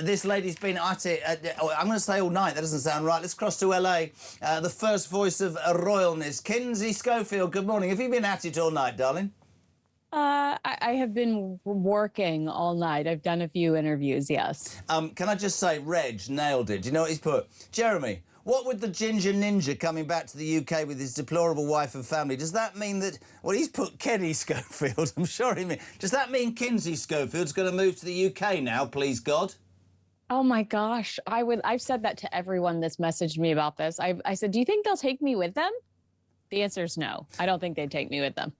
this lady's been at it, I'm going to say all night, that doesn't sound right. Let's cross to LA. The first voice of royalness, Kinsey Schofield, good morning. Have you been at it all night, darling? I have been working all night. I've done a few interviews, yes. Can I just say, Reg nailed it. Do you know what he's put? Jeremy, what with the ginger ninja coming back to the UK with his deplorable wife and family, does that mean that... Well, he's put Kenny Schofield, I'm sure he means... Does that mean Kinsey Schofield's going to move to the UK now, please God? Oh, my gosh. I've said that to everyone that's messaged me about this. I said, do you think they'll take me with them? The answer is no. I don't think they'd take me with them.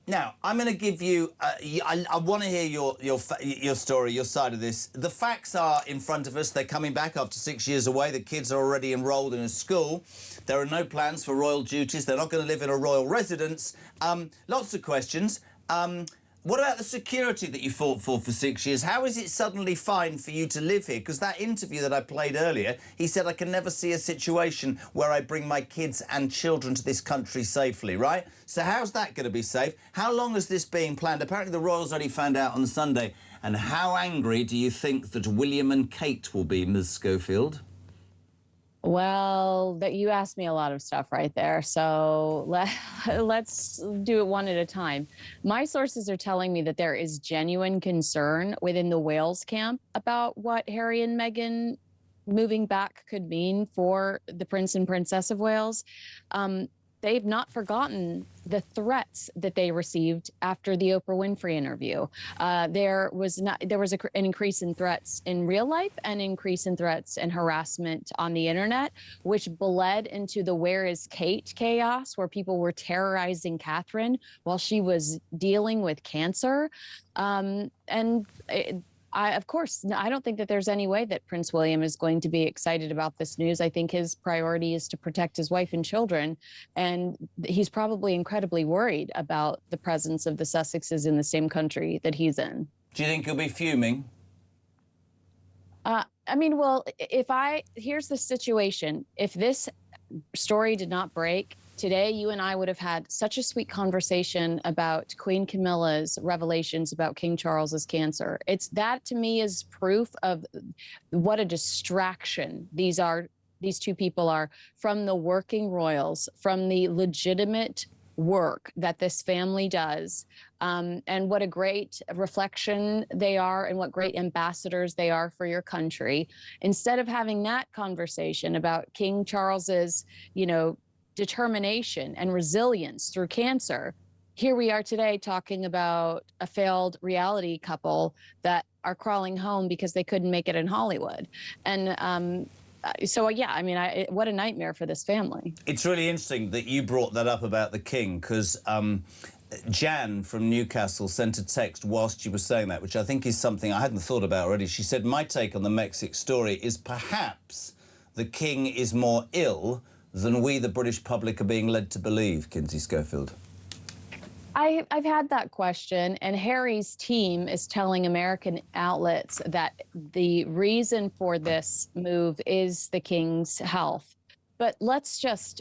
Now, I'm going to give you... I want to hear your story, your side of this. The facts are in front of us. They're coming back after 6 years away. The kids are already enrolled in a school. There are no plans for royal duties. They're not going to live in a royal residence. Lots of questions. What about the security that you fought for 6 years? How is it suddenly fine for you to live here? Because that interview that I played earlier, he said, I can never see a situation where I bring my kids and children to this country safely, right? So how's that going to be safe? How long has this been planned? Apparently the royals only found out on Sunday. And how angry do you think that William and Kate will be, Ms. Schofield? Well, you asked me a lot of stuff right there, so let's do it one at a time. My sources are telling me that there is genuine concern within the Wales camp about what Harry and Meghan moving back could mean for the Prince and Princess of Wales. They've not forgotten the threats that they received after the Oprah Winfrey interview. There was an increase in threats in real life and increase in threats and harassment on the internet, which bled into the "Where is Kate" chaos, where people were terrorizing Catherine while she was dealing with cancer. Of course, I don't think that there's any way that Prince William is going to be excited about this news. I think his priority is to protect his wife and children, and he's probably incredibly worried about the presence of the Sussexes in the same country that he's in. Do you think he'll be fuming? I mean, well, here's the situation. If this story did not break, today, you and I would have had such a sweet conversation about Queen Camilla's revelations about King Charles's cancer. That to me is proof of what a distraction these two people are from the working royals, from the legitimate work that this family does, and what a great reflection they are and what great ambassadors they are for your country. Instead of having that conversation about King Charles's, determination and resilience through cancer, here we are today talking about a failed reality couple that are crawling home because they couldn't make it in Hollywood. And so, yeah, I mean, what a nightmare for this family. It's really interesting that you brought that up about the king, because Jan from Newcastle sent a text whilst you were saying that, which I think is something I hadn't thought about already. She said, my take on the Mexic story is perhaps the king is more ill than we, the British public, are being led to believe, Kinsey Schofield. I've had that question, and Harry's team is telling American outlets that the reason for this move is the king's health. But let's just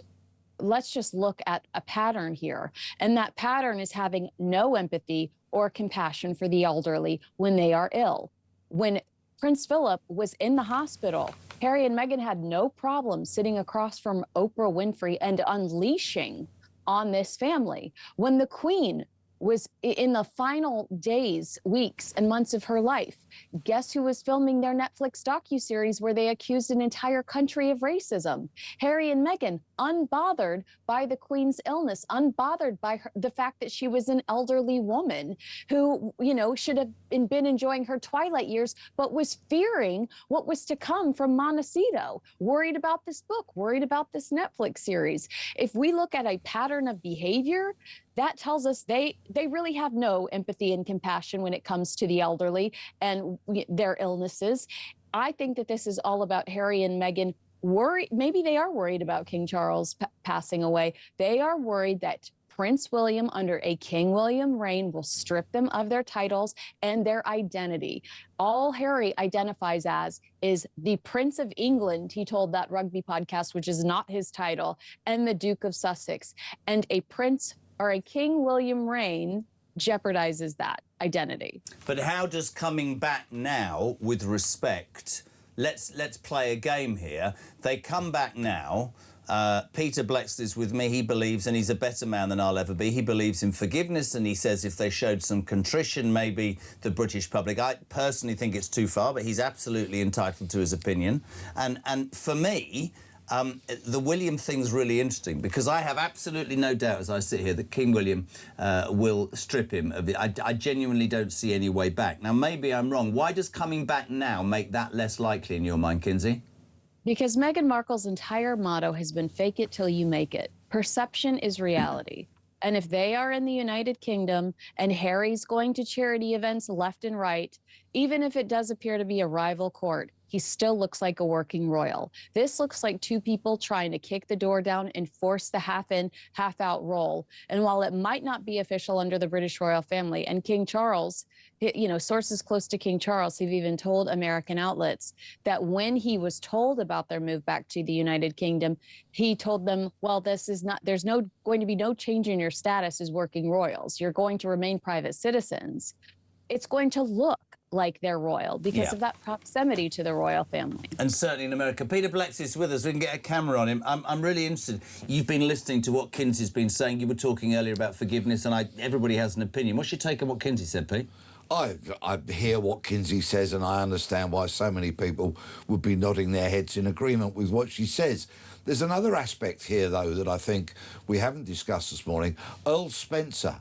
look at a pattern here, and that pattern is having no empathy or compassion for the elderly when they are ill. When Prince Philip was in the hospital, Harry and Meghan had no problem sitting across from Oprah Winfrey and unleashing on this family. When the Queen was in the final days, weeks, and months of her life, guess who was filming their Netflix docuseries where they accused an entire country of racism? Harry and Meghan, unbothered by the Queen's illness, unbothered by the fact that she was an elderly woman who, should have been enjoying her twilight years, but was fearing what was to come from Montecito, worried about this book, worried about this Netflix series. If we look at a pattern of behavior, that tells us they really have no empathy and compassion when it comes to the elderly and their illnesses. I think that this is all about Harry and Meghan worried. Maybe they are worried about King Charles passing away. They are worried that Prince William, under a King William reign, will strip them of their titles and their identity. All Harry identifies as is the Prince of England, he told that rugby podcast, which is not his title, and the Duke of Sussex. And a Prince or a King William reign jeopardizes that identity. But how does coming back now with respect, let's play a game here. They come back now. Peter Blex is with me. He believes, and he's a better man than I'll ever be, he believes in forgiveness, and he says if they showed some contrition, maybe the British public, I personally think it's too far, but he's absolutely entitled to his opinion. And for me, the William thing's really interesting, because I have absolutely no doubt as I sit here that King William will strip him of it. I genuinely don't see any way back. Now, maybe I'm wrong. Why does coming back now make that less likely in your mind, Kinsey? Because Meghan Markle's entire motto has been fake it till you make it. Perception is reality. And if they are in the United Kingdom and Harry's going to charity events left and right, even if it does appear to be a rival court, he still looks like a working royal. This looks like two people trying to kick the door down and force the half-in, half-out role. And while it might not be official under the British royal family, and King Charles, you know, sources close to King Charles have even told American outlets that when he was told about their move back to the United Kingdom, he told them, well, this is not, there's going to be no change in your status as working royals. You're going to remain private citizens. It's going to look like they're royal because of that proximity to the royal family. And certainly in America. Peter Blex is with us. We can get a camera on him. I'm really interested. You've been listening to what Kinsey's been saying. You were talking earlier about forgiveness, and everybody has an opinion. What's your take on what Kinsey said, Pete? I hear what Kinsey says, and I understand why so many people would be nodding their heads in agreement with what she says. There's another aspect here, though, that I think we haven't discussed this morning. Earl Spencer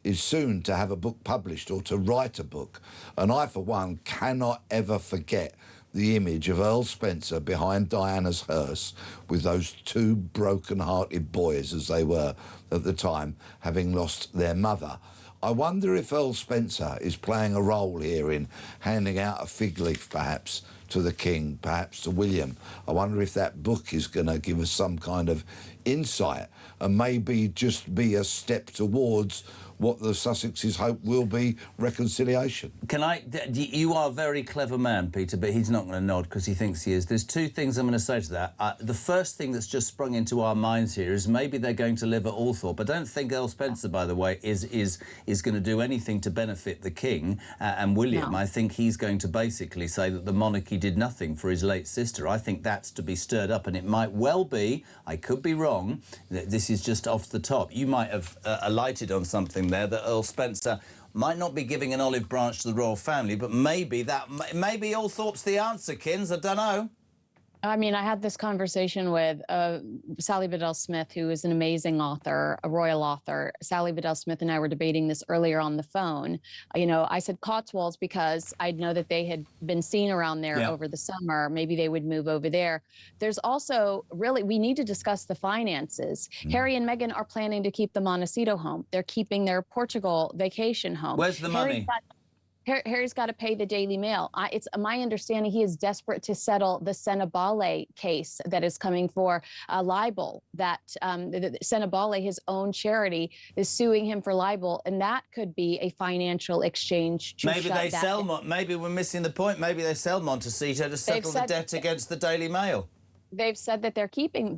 is soon to have a book published, or to write a book. And I, for one, cannot ever forget the image of Earl Spencer behind Diana's hearse with those two broken-hearted boys, as they were at the time, having lost their mother. I wonder if Earl Spencer is playing a role here in handing out a fig leaf, perhaps, to the King, perhaps to William. I wonder if that book is going to give us some kind of insight and maybe just be a step towards what the Sussexes hope will be reconciliation. You are a very clever man, Peter, but he's not going to nod because he thinks he is. There's two things I'm going to say to that. The first thing that's just sprung into our minds here is maybe they're going to live at Althorpe. I don't think Earl Spencer, by the way, is going to do anything to benefit the King and William. No. I think he's going to basically say that the monarchy did nothing for his late sister. I think that's to be stirred up, and it might well be, I could be wrong, that this is just off the top. You might have alighted on something there, that Earl Spencer might not be giving an olive branch to the royal family, but maybe Althorpe's the answer, Kins. I don't know. I mean, I had this conversation with Sally Bedell Smith, who is an amazing author, a royal author. Sally Bedell Smith and I were debating this earlier on the phone. You know, I said Cotswolds because I know that they had been seen around there over the summer. Maybe they would move over there. There's also, really, we need to discuss the finances. Harry and Meghan are planning to keep the Montecito home. They're keeping their Portugal vacation home. Where's the money? Harry's got to pay the Daily Mail. It's my understanding he is desperate to settle the Senabale case that is coming for libel, that Senabale, his own charity, is suing him for libel, and that could be a financial exchange. Maybe they sell, maybe we're missing the point, maybe they sell Montecito to settle the debt against the Daily Mail. They've said that they're keeping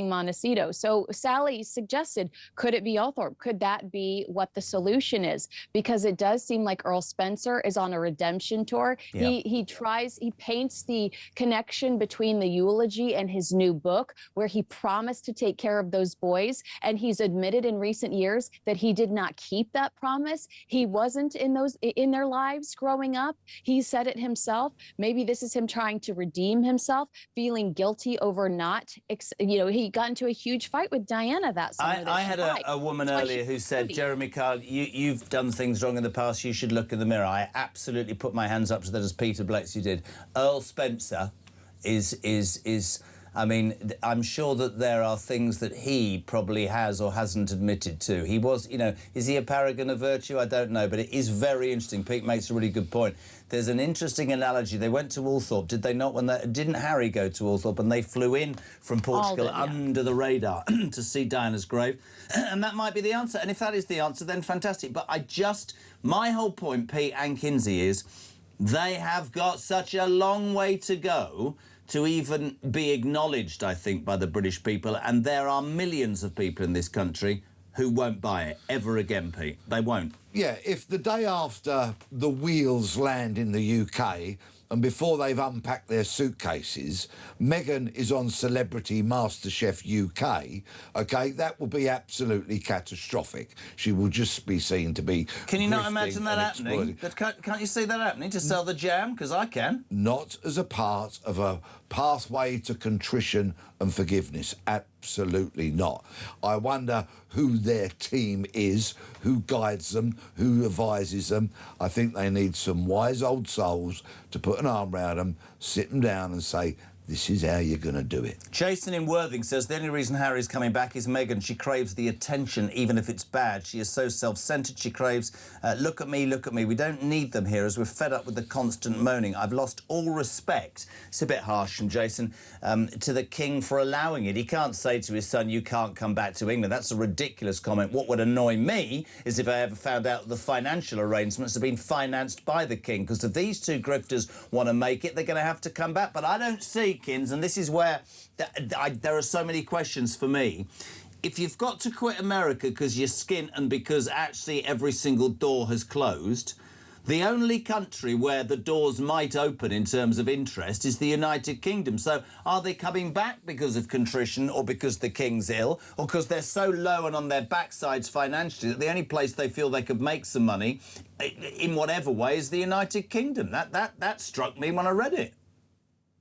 Montecito. So Sally suggested, could it be Althorpe? Could that be what the solution is? Because it does seem like Earl Spencer is on a redemption tour. Yeah. He paints the connection between the eulogy and his new book, where he promised to take care of those boys. And he's admitted in recent years that he did not keep that promise. He wasn't in their lives growing up. He said it himself. Maybe this is him trying to redeem himself, feeling guilty over not, he got into a huge fight with Diana that summer. I had a woman earlier who said, Jeremy Kyle, you've done things wrong in the past, you should look in the mirror. I absolutely put my hands up to that, as Peter Blex did. Earl Spencer is I mean, I'm sure that there are things that he probably has or hasn't admitted to. He was, is he a paragon of virtue? I don't know, but it is very interesting. Pete makes a really good point. There's an interesting analogy. They went to Althorpe, did they not? Didn't Harry go to Althorpe, and they flew in from Portugal under the radar to see Diana's grave? And that might be the answer. And if that is the answer, then fantastic. But my whole point, Pete and Kinsey, is they have got such a long way to go to even be acknowledged, I think, by the British people. And there are millions of people in this country who won't buy it ever again, Pete. They won't. Yeah, if the day after the wheels land in the UK and before they've unpacked their suitcases, Meghan is on Celebrity MasterChef UK, OK, that will be absolutely catastrophic. She will just be seen to be Can you not grifting imagine that and happening? exploiting. But can't you see that happening to sell the jam? Because I can. Not as a part of a pathway to contrition and forgiveness. Absolutely not. I wonder who their team is, who guides them, who advises them. I think they need some wise old souls to put an arm around them, sit them down and say, this is how you're going to do it. Jason in Worthing says the only reason Harry's coming back is Meghan. She craves the attention, even if it's bad. She is so self-centred. She craves, look at me, look at me. We don't need them here as we're fed up with the constant moaning. I've lost all respect. It's a bit harsh from Jason to the king for allowing it. He can't say to his son, you can't come back to England. That's a ridiculous comment. What would annoy me is if I ever found out the financial arrangements have been financed by the king, because if these two grifters want to make it, they're going to have to come back. But I don't see, Kins, and this is where there are so many questions for me. If you've got to quit America because you're skint and because actually every single door has closed, the only country where the doors might open in terms of interest is the United Kingdom. So are they coming back because of contrition or because the king's ill or because they're so low and on their backsides financially that the only place they feel they could make some money in whatever way is the United Kingdom? That struck me when I read it.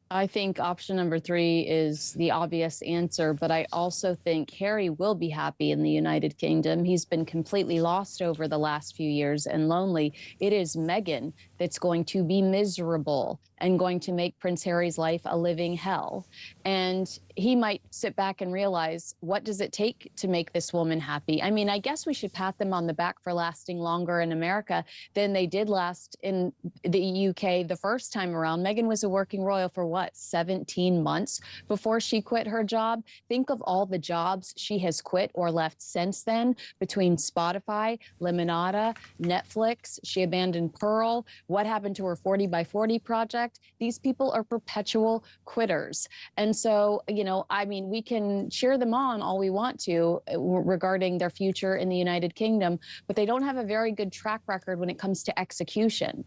I think option number 3 is the obvious answer, but I also think Harry will be happy in the United Kingdom. He's been completely lost over the last few years and lonely. It is Meghan that's going to be miserable and going to make Prince Harry's life a living hell. And he might sit back and realize, what does it take to make this woman happy? I mean, I guess we should pat them on the back for lasting longer in America than they did last in the UK the first time around. Meghan was a working royal for what, 17 months before she quit her job? Think of all the jobs she has quit or left since then, between Spotify, Limonada, Netflix. She abandoned Pearl. What happened to her 40 by 40 project? These people are perpetual quitters. And so, you know, I mean, we can cheer them on all we want to regarding their future in the United Kingdom, but they don't have a very good track record when it comes to execution.